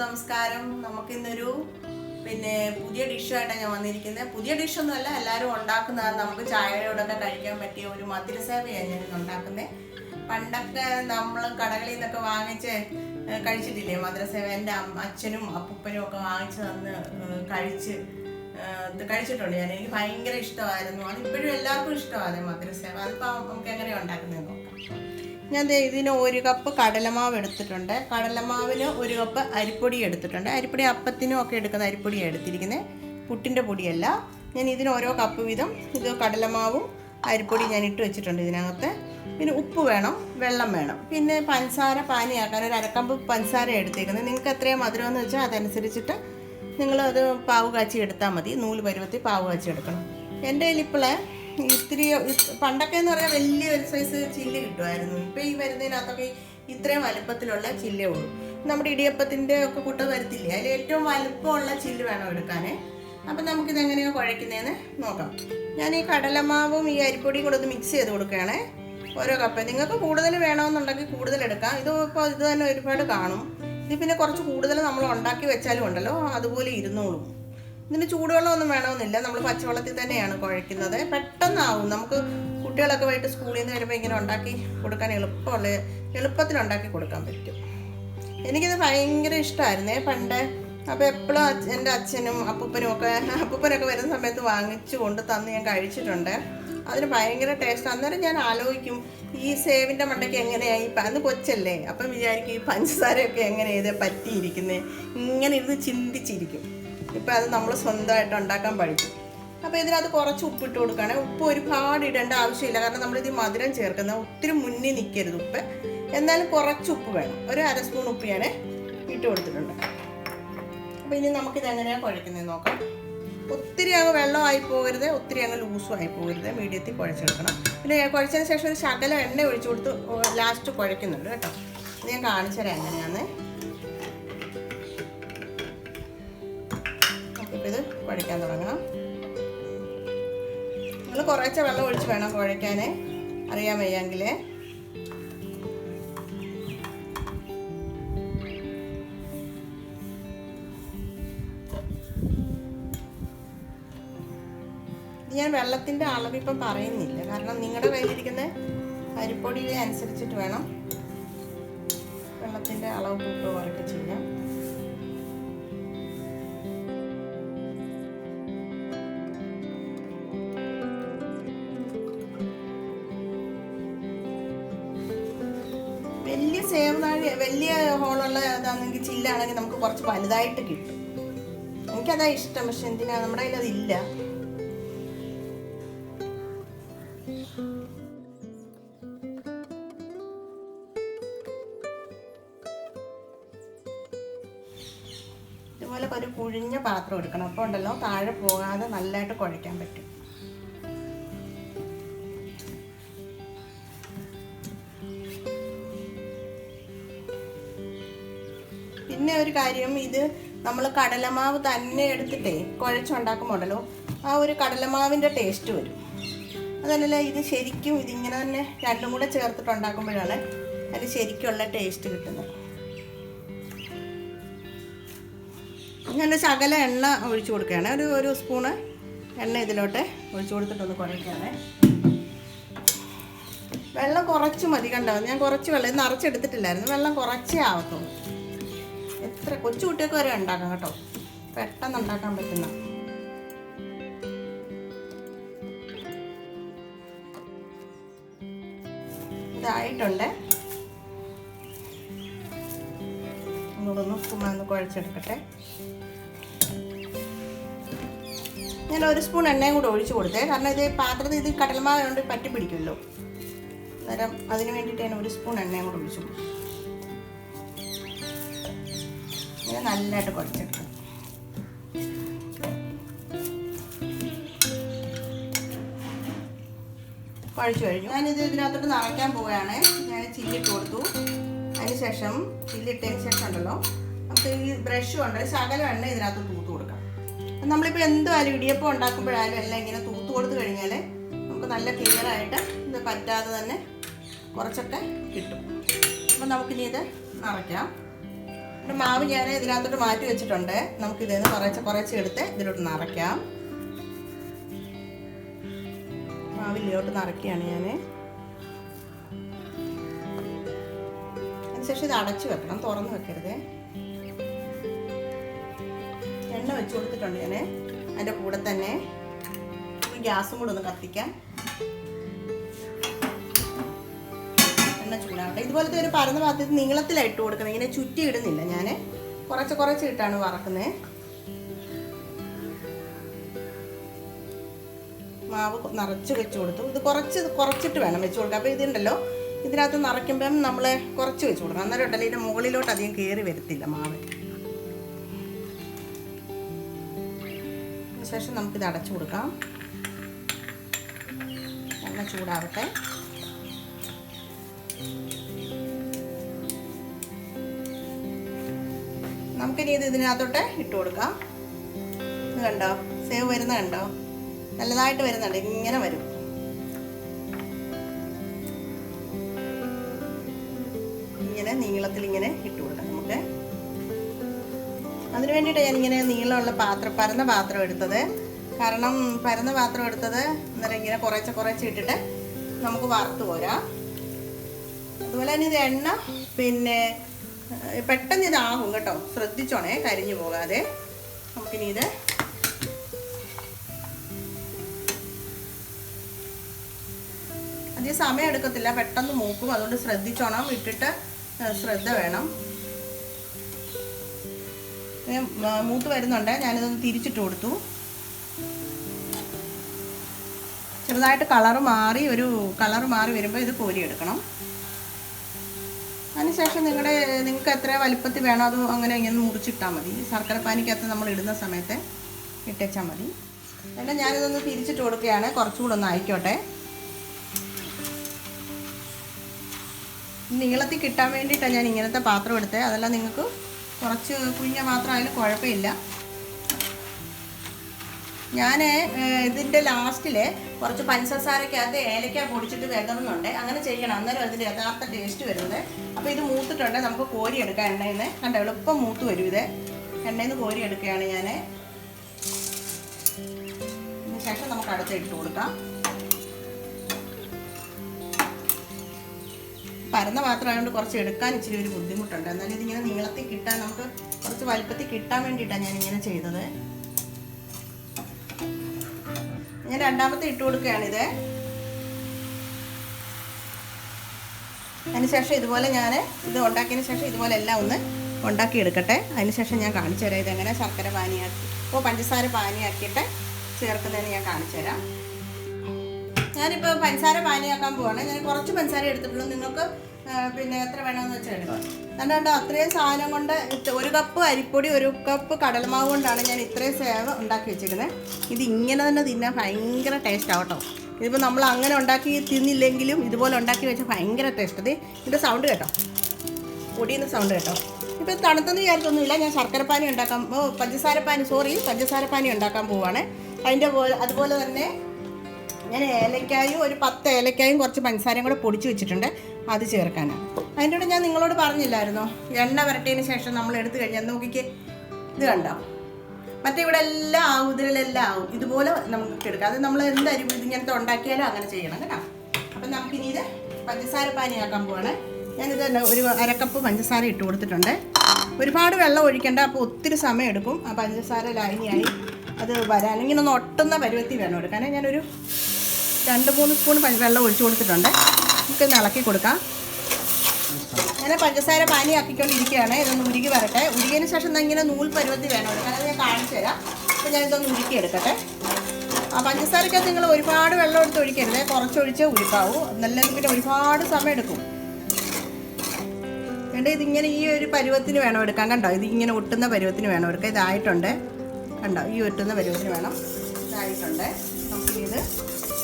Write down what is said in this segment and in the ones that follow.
നമസ്കാരം. നമുക്കിന്നൊരു പുതിയ ഡിഷായിട്ടാണ് ഞാൻ വന്നിരിക്കുന്നത്. പുതിയ ഡിഷൊന്നുമല്ല, എല്ലാവരും ഉണ്ടാക്കുന്നതാണ്. നമുക്ക് ചായയോടൊക്കെ കഴിക്കാൻ പറ്റിയ ഒരു മധുര സേവയാണ് ഞാൻ ഉണ്ടാക്കുന്നത്. പണ്ടൊക്കെ നമ്മൾ കടകളിൽ നിന്നൊക്കെ വാങ്ങിച്ച് കഴിച്ചിട്ടില്ലേ മധുര സേവ? എൻ്റെ അച്ഛനും അപ്പൂപ്പനും ഒക്കെ വാങ്ങിച്ച് തന്ന് കഴിച്ചിട്ടുണ്ട് ഞാൻ. എനിക്ക് ഭയങ്കര ഇഷ്ടമായിരുന്നു. അതിപ്പോഴും എല്ലാവർക്കും ഇഷ്ടമാണ് മധുര സേവ. അതിപ്പോൾ നമുക്ക് എങ്ങനെയാണ് ഉണ്ടാക്കുന്നത് നോക്കാം. ഞാൻ ഇതിന് 1 കപ്പ് കടലമാവ് എടുത്തിട്ടുണ്ട്. കടലമാവിന് 1 കപ്പ് അരിപ്പൊടി എടുത്തിട്ടുണ്ട്. അരിപ്പൊടി അപ്പത്തിനും ഒക്കെ എടുക്കുന്ന അരിപ്പൊടിയാണ് എടുത്തിരിക്കുന്നത്, പുട്ടിൻ്റെ പൊടിയല്ല. ഞാൻ ഇതിന് ഓരോ കപ്പ് വീതം ഇത് കടലമാവും അരിപ്പൊടി ഞാൻ ഇട്ട് വെച്ചിട്ടുണ്ട് ഇതിനകത്ത്. പിന്നെ ഉപ്പ് വേണം, വെള്ളം വേണം, പിന്നെ പഞ്ചസാര പാനിയാക്കാൻ ഒരു 1/2 കപ്പ് പഞ്ചസാര എടുത്തേക്കുന്നത്. നിങ്ങൾക്ക് എത്രയാണ് മധുരമെന്ന് വെച്ചാൽ അതനുസരിച്ചിട്ട് നിങ്ങളത് പാവ് കാച്ചി എടുത്താൽ മതി. നൂല് പരുവത്തിൽ പാവ് കാച്ചി എടുക്കണം. എൻ്റെ കയ്യിലിപ്പോൾ ഇത്തിരി പണ്ടൊക്കെ എന്ന് പറഞ്ഞാൽ വലിയൊരു സൈസ് ചില്ല് കിട്ടുമായിരുന്നു. ഇപ്പോൾ ഈ വരുന്നതിനകത്തൊക്കെ ഇത്രയും വലുപ്പത്തിലുള്ള ചില്ലേ ഉള്ളൂ. നമ്മുടെ ഇടിയപ്പത്തിൻ്റെ ഒക്കെ കൂട്ട വരത്തില്ലേ, അതിൽ ഏറ്റവും വലുപ്പമുള്ള ചില്ല് വേണം എടുക്കാൻ. അപ്പം നമുക്കിതെങ്ങനെയാണ് കുഴയ്ക്കുന്നതെന്ന് നോക്കാം. ഞാൻ ഈ കടലമാവും ഈ അരിപ്പൊടിയും കൂടെ ഒന്ന് മിക്സ് ചെയ്ത് കൊടുക്കുകയാണേ. ഓരോ കപ്പ് നിങ്ങൾക്ക് കൂടുതൽ വേണമെന്നുണ്ടെങ്കിൽ കൂടുതൽ എടുക്കാം. ഇതിപ്പോൾ ഇത് തന്നെ ഒരുപാട് കാണും. ഇത് പിന്നെ കുറച്ച് കൂടുതൽ നമ്മൾ ഉണ്ടാക്കി വെച്ചാലും ഉണ്ടല്ലോ അതുപോലെ ഇരുന്നോളും. ഇതിന് ചൂടുവെള്ളമൊന്നും വേണമെന്നില്ല, നമ്മൾ പച്ചവെള്ളത്തിൽ തന്നെയാണ് കുഴയ്ക്കുന്നത്. പെട്ടെന്നാവും. നമുക്ക് കുട്ടികളൊക്കെ പോയിട്ട് സ്കൂളിൽ നിന്ന് വരുമ്പോൾ ഇങ്ങനെ ഉണ്ടാക്കി കൊടുക്കാൻ എളുപ്പത്തിൽ ഉണ്ടാക്കി കൊടുക്കാൻ പറ്റും. എനിക്കിത് ഭയങ്കര ഇഷ്ടമായിരുന്നേ പണ്ട്. അപ്പോൾ എപ്പോഴും എൻ്റെ അച്ഛനും അപ്പൂപ്പനൊക്കെ വരുന്ന സമയത്ത് വാങ്ങിച്ചു കൊണ്ട് തന്ന് ഞാൻ കഴിച്ചിട്ടുണ്ട്. അതിന് ഭയങ്കര ടേസ്റ്റ്. അന്നേരം ഞാൻ ആലോചിക്കും ഈ സേവിൻ്റെ മണ്ടയ്ക്ക് എങ്ങനെയായി, അന്ന് കൊച്ചല്ലേ, അപ്പം വിചാരിക്കും ഈ പഞ്ചസാരയൊക്കെ എങ്ങനെയാണ് ഇത് പറ്റിയിരിക്കുന്നത്, ഇങ്ങനെ ഇരുന്ന് ചിന്തിച്ചിരിക്കും. ഇപ്പം അത് നമ്മൾ സ്വന്തമായിട്ട് ഉണ്ടാക്കാൻ പഠിക്കും. അപ്പോൾ ഇതിനകത്ത് കുറച്ച് ഉപ്പിട്ട് കൊടുക്കുകയാണ്. ഉപ്പ് ഒരുപാട് ഇടേണ്ട ആവശ്യമില്ല, കാരണം നമ്മളിത് മധുരം ചേർക്കുന്നത് ഒത്തിരി മുന്നിൽ നിൽക്കരുത് ഉപ്പ്. എന്നാലും കുറച്ച് ഉപ്പ് വേണം. ഒരു 1/2 സ്പൂൺ ഉപ്പ് ഞാൻ ഇട്ട് കൊടുത്തിട്ടുണ്ട്. അപ്പോൾ ഇനി നമുക്കിത് എങ്ങനെയാണ് കുഴയ്ക്കുന്നത് നോക്കാം. ഒത്തിരി അങ്ങ് വെള്ളമായി പോകരുത്, ഒത്തിരി അങ്ങ് ലൂസും ആയി പോകരുത്, മീഡിയത്തിൽ കുഴച്ചെടുക്കണം. പിന്നെ കുഴച്ചതിന് ശേഷം ഒരു ശകലം എണ്ണ ഒഴിച്ചു കൊടുത്ത് ലാസ്റ്റ് കുഴയ്ക്കുന്നുണ്ട് കേട്ടോ. ഇത് ഞാൻ കാണിച്ചു തരാം എങ്ങനെയാണെന്ന്. ഇത് കുഴയ്ക്കാൻ തുടങ്ങാം. നിങ്ങൾ കുറച്ച് വെള്ളം ഒഴിച്ച് വേണം കുഴയ്ക്കാൻ, അറിയാൻ വയ്യെങ്കിൽ. ഞാൻ വെള്ളത്തിൻ്റെ അളവിപ്പം പറയുന്നില്ല, കാരണം നിങ്ങളുടെ കയ്യിലിരിക്കുന്ന അരിപ്പൊടിയെ അനുസരിച്ചിട്ട് വേണം വെള്ളത്തിൻ്റെ അളവ് കൂട്ടുകയോ കുറയ്ക്കുകയോ ചെയ്യാം. വലിയ ഹോളുള്ള ഇതാണെങ്കിൽ ചില്ലാണെങ്കിൽ നമുക്ക് കുറച്ച് വലുതായിട്ട് കിട്ടും. എനിക്കതാ ഇഷ്ടം. പക്ഷെ എന്തിനാ, നമ്മുടെ കയ്യിൽ അതില്ല. ഇതുപോലെ ഒരു കുഴിഞ്ഞ പാത്രം എടുക്കണം. അപ്പോൾ ഉണ്ടല്ലോ താഴെ പോകാതെ നല്ലതായിട്ട് കുഴയ്ക്കാൻ പറ്റും. പിന്നെ ഒരു കാര്യം, ഇത് നമ്മൾ കടലമാവ് തന്നെ എടുത്തിട്ടേ കുഴച്ചുണ്ടാക്കുമ്പോൾ ഉണ്ടല്ലോ ആ ഒരു കടലമാവിൻ്റെ ടേസ്റ്റ് വരും. അതല്ല, ഇത് ശരിക്കും ഇതിങ്ങനെ തന്നെ രണ്ടും കൂടെ ചേർത്തിട്ടുണ്ടാക്കുമ്പോഴാണ് അതിന് ശരിക്കുള്ള ടേസ്റ്റ് കിട്ടുന്നത്. ഞാൻ ശകല എണ്ണ ഒഴിച്ചു കൊടുക്കുകയാണ്. ഒരു സ്പൂണ് എണ്ണ ഇതിലോട്ട് ഒഴിച്ചു കൊടുത്തിട്ടൊന്ന് കുഴയ്ക്കുകയാണ്. വെള്ളം കുറച്ച് മതി, കണ്ടോ? ഞാൻ കുറച്ച് വെള്ളം ഇത് നിറച്ചെടുത്തിട്ടില്ലായിരുന്നു. വെള്ളം കുറച്ചേ ആവത്തുള്ളൂ. എത്ര കൊച്ചു കുട്ടിയൊക്കെ വരെ ഉണ്ടാക്കാം കേട്ടോ, പെട്ടെന്ന് ഉണ്ടാക്കാൻ പറ്റുന്ന. ഇതായിട്ടുണ്ട്. ഒന്ന് കുഴച്ചെടുക്കട്ടെ. ഞാൻ 1 സ്പൂൺ എണ്ണയും കൂടെ ഒഴിച്ചു കൊടുത്തേ, കാരണം ഇത് പാത്രത്തിൽ ഇത് കടലമാവ് കൊണ്ട് പറ്റി പിടിക്കുമല്ലോ. അന്നേരം അതിന് വേണ്ടിയിട്ട് ഞാൻ 1 സ്പൂൺ എണ്ണയും കൂടെ ഒഴിച്ചു കൊടുക്കും. ഇങ്ങനെ നല്ലതായിട്ട് കുഴച്ചെടുക്കണം. കുഴച്ച് കഴിഞ്ഞു. ഞാനിത് ഇതിനകത്തോട്ട് നിറയ്ക്കാൻ പോവുകയാണ്. ഞാൻ ചില്ലിട്ട് കൊടുത്തു. അതിനുശേഷം ചില്ലിട്ടതിന് ശേഷം ഉണ്ടല്ലോ നമുക്ക് ഈ ബ്രഷ് കൊണ്ട് ശകലം എണ്ണ ഇതിനകത്ത് തൂത്ത് കൊടുക്കാം. നമ്മളിപ്പോൾ എന്തായാലും ഇടിയപ്പം ഉണ്ടാക്കുമ്പോഴായാലും എല്ലാം ഇങ്ങനെ തൂത്ത് കൊടുത്തു കഴിഞ്ഞാൽ നമുക്ക് നല്ല ക്ലിയറായിട്ട് ഇത് പറ്റാതെ തന്നെ കുറച്ചൊക്കെ കിട്ടും. അപ്പോൾ നമുക്കിനി ഇത് നിറയ്ക്കാം. മാവ് ഞാൻ ഇതിനകത്തോട്ട് മാറ്റി വെച്ചിട്ടുണ്ട്. നമുക്ക് ഇതിൽ നിന്ന് കുറച്ച് എടുത്ത് ഇതിലോട്ട് നിറയ്ക്കാം. മാവിലോട്ട് നിറയ്ക്കുകയാണ് ഞാൻ. അതിനുശേഷം ഇത് അടച്ചു വെക്കണം, തുറന്ന് വെക്കരുത്. എണ്ണ വെച്ച് കൊടുത്തിട്ടുണ്ട് ഞാൻ. അതിൻ്റെ കൂടെ തന്നെ ഗ്യാസും കൂടെ ഒന്ന് കത്തിക്കാം. എണ്ണ ചൂടാവട്ടെ. ഇതുപോലത്തെ ഒരു പരന്ന പാത്രത്തിൽ നീളത്തിലാണ് ഇട്ട് കൊടുക്കുന്നത്. ഇങ്ങനെ ചുറ്റി ഇടുന്നില്ല ഞാൻ, കുറച്ച് ഇട്ടാണ് വറക്കുന്നത്. മാവ് നിറച്ച് വെച്ച് കൊടുത്തു. ഇത് കുറച്ചിട്ട് വേണം വെച്ച് കൊടുക്കുക. അപ്പോൾ ഇതുണ്ടല്ലോ, ഇതിനകത്ത് നിറയ്ക്കുമ്പം നമ്മൾ കുറച്ച് വെച്ച് കൊടുക്കണം. അന്നേരം ഉണ്ടല്ലോ ഇതിൻ്റെ മുകളിലോട്ട് അധികം കയറി വരത്തില്ല മാവ്. അതിനുശേഷം നമുക്കിത് അടച്ചു കൊടുക്കാം. എണ്ണ ചൂടാവട്ടെ. നമുക്കിനി ഇത് ഇതിനകത്തോട്ട് ഇട്ട് കൊടുക്കാം. ഇത് കണ്ടോ, സേവ് വരുന്ന കണ്ടോ, നല്ലതായിട്ട് വരുന്നുണ്ട്. ഇങ്ങനെ വരും. ഇങ്ങനെ നീളത്തിൽ ഇങ്ങനെ ഇട്ട് കൊടുക്കാം നമുക്ക്. അതിന് വേണ്ടിയിട്ട് ഞാനിങ്ങനെ നീളമുള്ള പരന്ന പാത്രം എടുത്തത്. കാരണം പരന്ന പാത്രം എടുത്തത് അന്നേരം ഇങ്ങനെ കുറച്ച് ഇട്ടിട്ട് നമുക്ക് വറുത്ത് പോരാം. അതുപോലെ തന്നെ ഇത് എണ്ണ പിന്നെ പെട്ടെന്ന് ഇതാകും കേട്ടോ, ശ്രദ്ധിച്ചോണേ കരിഞ്ഞു പോകാതെ. നമുക്കിനി ഇത് അധികം സമയം എടുക്കത്തില്ല, പെട്ടെന്ന് മൂക്കും. അതുകൊണ്ട് ശ്രദ്ധിച്ചോണം, ഇട്ടിട്ട് ശ്രദ്ധ വേണം. മൂത്ത് വരുന്നുണ്ട്. ഞാനിതൊന്ന് തിരിച്ചിട്ട് കൊടുത്തു. ചെറുതായിട്ട് കളറ് മാറി വരുമ്പോൾ ഇത് കോരിയെടുക്കണം. അതിനുശേഷം നിങ്ങൾക്ക് എത്ര വലിപ്പത്തിൽ വേണോ അത് അങ്ങനെ ഇങ്ങനെ മുറിച്ചിട്ടാൽ മതി. ശർക്കര പാനിക്കകത്ത് നമ്മൾ ഇടുന്ന സമയത്ത് ഇട്ടേച്ചാൽ മതി. എന്നിട്ട് ഞാനിതൊന്ന് തിരിച്ചിട്ട് കൊടുക്കുകയാണ്. കുറച്ചുകൂടെ ഒന്ന് ആയിക്കോട്ടെ. നീളത്തിൽ കിട്ടാൻ വേണ്ടിയിട്ടാണ് ഞാൻ ഇങ്ങനത്തെ പാത്രം എടുത്തത്. അതല്ല നിങ്ങൾക്ക് കുറച്ച് കുഞ്ഞ പാത്രമായാലും കുഴപ്പമില്ല. ഞാൻ ഇതിൻ്റെ ലാസ്റ്റിൽ കുറച്ച് പഞ്ചസാരക്കകത്ത് ഏലക്ക പൊടിച്ചിട്ട് വിതറുന്നുണ്ട്. അങ്ങനെ ചെയ്യണം, അന്നേരം അതിൻ്റെ യഥാർത്ഥ ടേസ്റ്റ് വരുന്നത്. അപ്പോൾ ഇത് മൂത്തിട്ടുണ്ട്, നമുക്ക് കോരിയെടുക്കാം എണ്ണയിൽ നിന്ന്. കണ്ടോ, എളുപ്പം മൂത്ത് വരും. ഇത് എണ്ണയിൽ നിന്ന് കോരിയെടുക്കുകയാണ് ഞാൻ. അതിന് ശേഷം നമുക്ക് അടുത്ത് ഇട്ട് കൊടുക്കാം. പരന്ന പാത്രമായതുകൊണ്ട് കുറച്ച് എടുക്കാൻ ഇച്ചിരി ഒരു ബുദ്ധിമുട്ടുണ്ട്. എന്നാലും ഇതിങ്ങനെ നീളത്തിൽ കിട്ടാൻ, നമുക്ക് കുറച്ച് വലുപ്പത്തിൽ കിട്ടാൻ വേണ്ടിയിട്ടാണ് ഞാനിങ്ങനെ ചെയ്തത്. ഞാൻ രണ്ടാമത്തെ ഇട്ട് കൊടുക്കുകയാണിത്. അതിനുശേഷം ഇതുപോലെ ഞാൻ ഇത് ഉണ്ടാക്കിയതിന് ശേഷം ഇതുപോലെ എല്ലാം ഒന്ന് ഉണ്ടാക്കി എടുക്കട്ടെ. അതിനുശേഷം ഞാൻ കാണിച്ചു തരാം ഇതെങ്ങനെ ശർക്കര പാനിയാക്കി പഞ്ചസാര പാനിയാക്കിയിട്ട് ചേർക്കുന്നതെന്ന് ഞാൻ കാണിച്ചു തരാം. ഞാനിപ്പോൾ പഞ്ചസാര പാനിയാക്കാൻ പോവാണ്. ഞാൻ കുറച്ച് പഞ്ചസാര എടുത്തിട്ടുള്ളൂ. നിങ്ങൾക്ക് പിന്നെ എത്ര വേണമെന്ന് വെച്ചാൽ എടുക്കാം. അതുകൊണ്ട് അത്രയും സാധനം കൊണ്ട് 1 കപ്പ് അരിപ്പൊടി 1 കപ്പ് കടലമാവ് കൊണ്ടാണ് ഞാൻ ഇത്രയും സേവ ഉണ്ടാക്കി വെച്ചിരിക്കുന്നത്. ഇത് ഇങ്ങനെ തന്നെ തിന്നാൻ ഭയങ്കര ടേസ്റ്റ് ആവട്ടോ. ഇതിപ്പോൾ നമ്മൾ അങ്ങനെ ഉണ്ടാക്കി തിന്നില്ലെങ്കിലും ഇതുപോലെ ഉണ്ടാക്കി വെച്ചാൽ ഭയങ്കര ടേസ്റ്റ്. ഇതിൻ്റെ സൗണ്ട് കേട്ടോ, പൊടിയുന്ന സൗണ്ട് കേട്ടോ. ഇപ്പോൾ തണുത്തെന്ന് വിചാരിച്ചൊന്നുമില്ല. ഞാൻ പഞ്ചസാര പാനി ഉണ്ടാക്കാൻ പോവാണ്. അതുപോലെ തന്നെ ഞാൻ ഏലക്കായും ഒരു 10 ഏലക്കായും കുറച്ച് പഞ്ചസാരയും കൂടെ പൊടിച്ച് വെച്ചിട്ടുണ്ട്, അത് ചേർക്കാനാണ്. അതിൻ്റെ കൂടെ ഞാൻ നിങ്ങളോട് പറഞ്ഞില്ലായിരുന്നോ, എണ്ണ വരട്ടിയതിന് ശേഷം നമ്മൾ എടുത്തു കഴിഞ്ഞാൽ നോക്കിക്ക് ഇത് കണ്ടോ, മറ്റേ ഇവിടെ എല്ലാം ആവും, ഇതിലെല്ലാം ആവും. ഇതുപോലെ നമുക്ക് എടുക്കാം. അത് നമ്മൾ എന്തായാലും ഇതിങ്ങനത്തെ ഉണ്ടാക്കിയാലും അങ്ങനെ ചെയ്യണം കേട്ടോ. അപ്പം നമുക്കിനി ഇത് പഞ്ചസാര പാനിയാക്കാൻ പോവാണ്. ഞാനിത് ഒരു 1 കപ്പ് പഞ്ചസാര ഇട്ട് കൊടുത്തിട്ടുണ്ട്. ഒരുപാട് വെള്ളം ഒഴിക്കേണ്ട, അപ്പോൾ ഒത്തിരി സമയം എടുക്കും. ആ പഞ്ചസാര ലായനിയായി അത് വരാൻ ഇങ്ങനെ ഒന്ന് ഒട്ടുന്ന പരുവത്തിൽ വേണം എടുക്കാൻ. ഞാനൊരു 2-3 സ്പൂൺ വെള്ളം ഒഴിച്ചു കൊടുത്തിട്ടുണ്ട്. നമുക്കൊന്ന് ഇളക്കി കൊടുക്കാം. ഞാൻ പഞ്ചസാര പാനി ആക്കിക്കൊണ്ടിരിക്കുകയാണ്. ഇതൊന്ന് ഉരുകി വരട്ടെ. ഉരുകിയതിന് ശേഷം ഇങ്ങനെ നൂൽ പരുവത്തിൽ വേണം എടുക്കാൻ. അത് ഞാൻ കാണിച്ചു തരാം. അപ്പോൾ ഞാനിതൊന്ന് ഉരുക്കി എടുക്കട്ടെ. ആ പഞ്ചസാരക്കകത്ത് നിങ്ങൾ ഒരുപാട് വെള്ളം എടുത്ത് ഒഴിക്കരുത്, കുറച്ചൊഴിച്ചേ ഉരുക്കാവൂ. എന്നല്ലെങ്കിൽ പിന്നെ ഒരുപാട് സമയം എടുക്കും. വേണ്ട, ഇതിങ്ങനെ ഈ ഒരു പരുവത്തിന് വേണം എടുക്കാൻ. കണ്ടോ, ഇതിങ്ങനെ ഒട്ടുന്ന പരുവത്തിന് വേണം എടുക്കാൻ. ഇതായിട്ടുണ്ട് കണ്ടോ, ഈ ഒട്ടുന്ന പരുവത്തിന് വേണം. ഇതായിട്ടുണ്ട്. നമുക്കിത്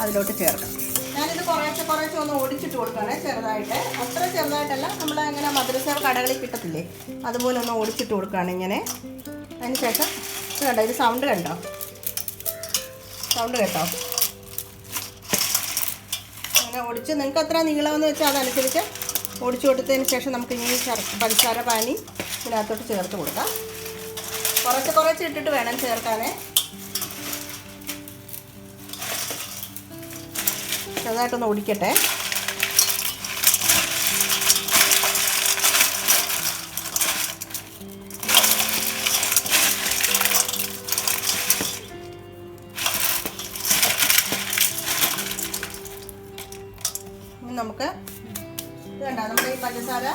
അതിലോട്ട് ചേർക്കാം. ഞാനിത് കുറേശ്ശെ ഒന്ന് ഓടിച്ചിട്ട് കൊടുക്കുകയാണ് ചെറുതായിട്ട്. അത്ര ചെറുതായിട്ടല്ല, നമ്മൾ അങ്ങനെ മധുര സേവ കടകളിൽ കിട്ടത്തില്ലേ, അതുപോലെ ഒന്ന് ഓടിച്ചിട്ട് കൊടുക്കുകയാണ് ഇങ്ങനെ. അതിന് ശേഷം ഇത് കണ്ടോ, ഇത് സൗണ്ട് കേട്ടോ. അങ്ങനെ ഓടിച്ച് നിങ്ങൾക്ക് എത്ര നീളമെന്ന് വെച്ചാൽ അതനുസരിച്ച് ഓടിച്ചു കൊടുത്തതിന് ശേഷം നമുക്ക് ഇങ്ങനെ പഞ്ചസാര പാനി ഇതിനകത്തോട്ട് ചേർത്ത് കൊടുക്കാം. കുറച്ച് കുറച്ച് ഇട്ടിട്ട് വേണം ചേർക്കാനേ. ചെറുതായിട്ടൊന്ന് ഒടിക്കട്ടെ. നമുക്ക് ഇത് കണ്ട നമ്മുടെ ഈ പഞ്ചസാര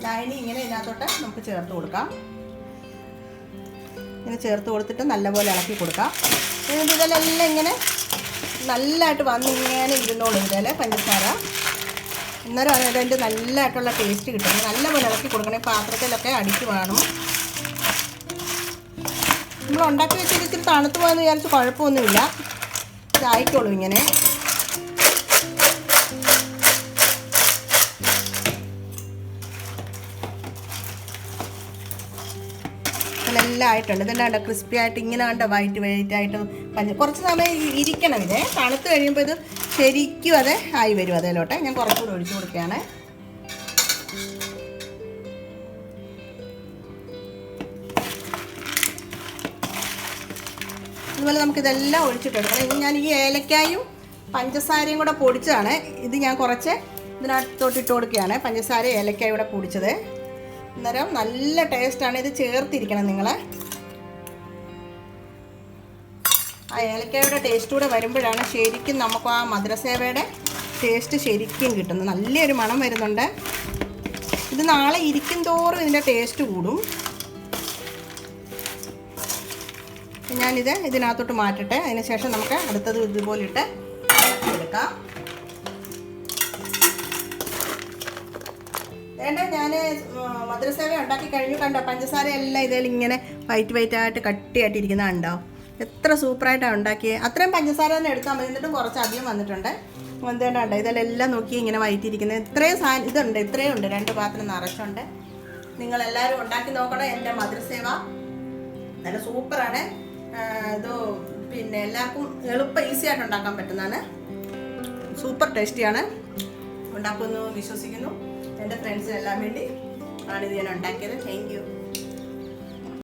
ലൈനി ഇങ്ങനെ ഇതിനകത്തോട്ട് നമുക്ക് ചേർത്ത് കൊടുക്കാം. ഇങ്ങനെ ചേർത്ത് കൊടുത്തിട്ട് നല്ലപോലെ ഇളക്കി കൊടുക്കാം. എന്നിട്ട് ഇതെല്ലാം ഇങ്ങനെ നല്ലതായിട്ട് വന്നിങ്ങനെ ഇരുന്നോളൂ ഇതിൽ പഞ്ചസാര. അന്നേരം അതിൻ്റെ നല്ലതായിട്ടുള്ള ടേസ്റ്റ് കിട്ടും. നല്ലപോലെ ഇളക്കി കൊടുക്കണേ. പാത്രത്തിലൊക്കെ അടിക്ക് വേണം. നമ്മൾ ഉണ്ടാക്കി വെച്ചിട്ട് ഇത്തിരി തണുത്ത് പോയെന്ന് വിചാരിച്ച് കുഴപ്പമൊന്നുമില്ല. ഇതായിക്കോളൂ ഇങ്ങനെ. എല്ലാം ആയിട്ടുണ്ട്. ഇതെല്ലാം ക്രിസ്പി ആയിട്ട് ഇങ്ങനെ കണ്ട വൈറ്റ് ആയിട്ട് കുറച്ച് സമയം ഇരിക്കണം. ഇതേ തണുത്ത് കഴിയുമ്പോൾ ഇത് ശരിക്കും അത് ആയി വരും. അതിലോട്ടെ ഞാൻ കുറച്ചുകൂടി ഒഴിച്ചു കൊടുക്കുകയാണ്. അതുപോലെ നമുക്കിതെല്ലാം ഒഴിച്ചിട്ടെടുക്കണം. ഇനി ഞാൻ ഈ ഏലക്കായും പഞ്ചസാരയും കൂടെ പൊടിച്ചതാണ്. ഇത് ഞാൻ കുറച്ച് ഇതിനകത്തോട്ട് ഇട്ട് കൊടുക്കുകയാണ്. പഞ്ചസാര ഏലക്കായും കൂടെ പൊടിച്ചത്. അന്നേരം നല്ല ടേസ്റ്റാണ്. ഇത് ചേർത്തിരിക്കണം നിങ്ങൾ. ആ ഏലക്കായുടെ ടേസ്റ്റ് കൂടെ വരുമ്പോഴാണ് ശരിക്കും നമുക്ക് ആ മധുരസേവയുടെ ടേസ്റ്റ് ശരിക്കും കിട്ടുന്നത്. നല്ലൊരു മണം വരുന്നുണ്ട്. ഇത് നാളെ ഇരിക്കും തോറും ഇതിൻ്റെ ടേസ്റ്റ് കൂടും. ഞാനിത് ഇതിനകത്തോട്ട് മാറ്റട്ടെ. അതിന് ശേഷം നമുക്ക് അടുത്തത് ഇതുപോലെ ഇട്ട് എടുക്കാം. വേണ്ട ഞാൻ മധുരസേവ ഉണ്ടാക്കി കഴിഞ്ഞു. കണ്ടോ പഞ്ചസാര എല്ലാം ഇതിൽ ഇങ്ങനെ വൈറ്റായിട്ട് കട്ടിയായിട്ടിരിക്കുന്ന കണ്ടോ. എത്ര സൂപ്പറായിട്ടാണ് ഉണ്ടാക്കിയത്. അത്രയും പഞ്ചസാര തന്നെ എടുത്താൽ മതി. എന്നിട്ടും കുറച്ച് അധികം വന്നിട്ടുണ്ട്. എന്തുകൊണ്ടുണ്ട് ഇതിലെല്ലാം നോക്കി ഇങ്ങനെ വൈറ്റിരിക്കുന്നത്. ഇത്രയും ഇതുണ്ട്, ഇത്രയും ഉണ്ട്. 2 പാത്രം നിറച്ചുണ്ട്. നിങ്ങളെല്ലാവരും ഉണ്ടാക്കി നോക്കണം. എൻ്റെ മധുരസേവ നല്ല സൂപ്പറാണ്. ഇത് പിന്നെ എല്ലാവർക്കും എളുപ്പം ഈസി ആയിട്ട് ഉണ്ടാക്കാൻ പറ്റുന്നതാണ്. സൂപ്പർ ടേസ്റ്റിയാണ്. ഉണ്ടാക്കുമെന്ന് വിശ്വസിക്കുന്നു. എൻ്റെ ഫ്രണ്ട്സിനെല്ലാം വേണ്ടി ആണ് ഇത് ഞാൻ ഉണ്ടാക്കിയത്. Thank you.